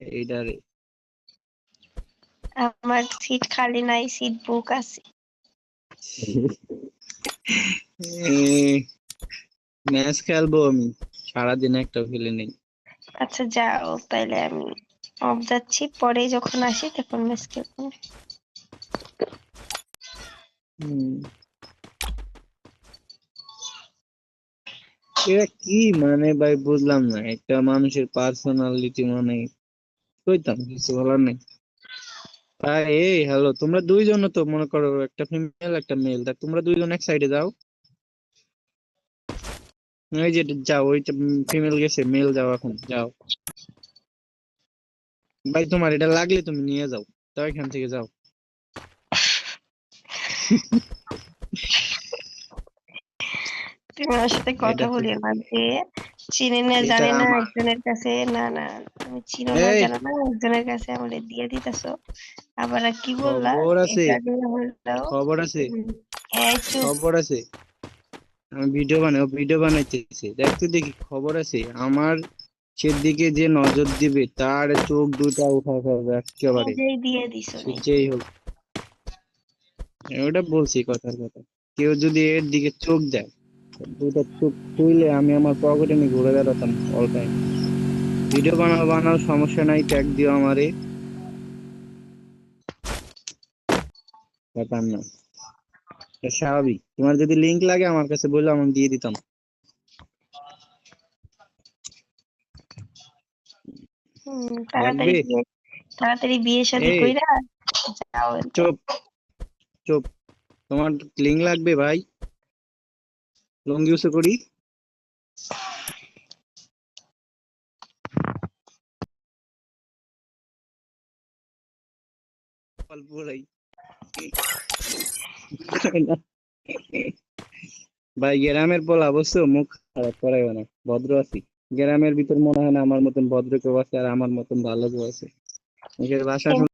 এইটারে আমার সিট খালি নাই, সিট বুক আছে। ম্যাচ খেলবো আমি, সারাদিন একটা খেলে নেই। আচ্ছা যাও, তাইলে আমি অফ যাচ্ছি, পরে যখন আসি তখন মিস খেলবো। এটা কি মানে ভাই বুঝলাম না, একটা মানুষের পার্সোনালিটি মানে কইতাম কিছু বলার নেই ভাই। এই হ্যালো, তোমরা দুইজন তো মনে করো একটা ফিমেল একটা মেল, তা তোমরা দুইজন এক সাইডে যাও। ওই যে যাও, ওইটা ফিমেল গেছে, মেল যাও, এখন যাও ভাই। তোমার এটা লাগলে তুমি নিয়ে যাও, তাও এখান থেকে যাও। তুমি আমার সাথে কথা এটা তো বলিও না যে চিনি না এটা জানি না আমার একজনের কাছে, না না তুমি চিনো না এই জানো না একজনের কাছে আমাদের দিয়ে দিতেছো। আবার আর কি বললা খবর আছে, এটা দিয়ে হলো। খবর আছে, এই চুপ। খবর আছে। আমি ভিডিও বানাইতেছি, দেখতে দেখি খবর আছে আমার। সেদিকে যে নজর দিবে তার চোখ দুটা উঠা হবে একেবারে, নিজেই দিয়ে দিছো সে নিজে। যেই হোক। ওটা বলছি কথার কথা, কেউ যদি এর দিকে চোখ দেয়, দুটা চোখ খুইলে আমি আমার পকেটে নিয়ে ঘুরে বেড়াতাম অল টাইম। ভিডিও বানাও বানাও, সমস্যা নাই, ট্যাগ দিও আমারে, ব্যাপার না। এটা স্বাভাবিক, তোমার যদি লিংক লাগে আমার কাছে বললে আমি দিয়ে দিতাম। তাড়াতাড়ি লাগবে? বিয়ে, তাড়াতাড়ি বিয়ে শাদী এই কইরা যাও একদম। চুপ, চুপ। তোমার লিংক লাগবে ভাই? লং ইউজ করি। অল্প ভাই। ভাই গ্রামের পোলা অবশ্য মুখ খারাপ করাইও না, ভদ্র আছি। গ্রামের ভিতর মনে হয় না আমার মতন ভদ্র কেউ আছে, আর আমার মতন ভালো কেউ আছে। মুখের ভাষা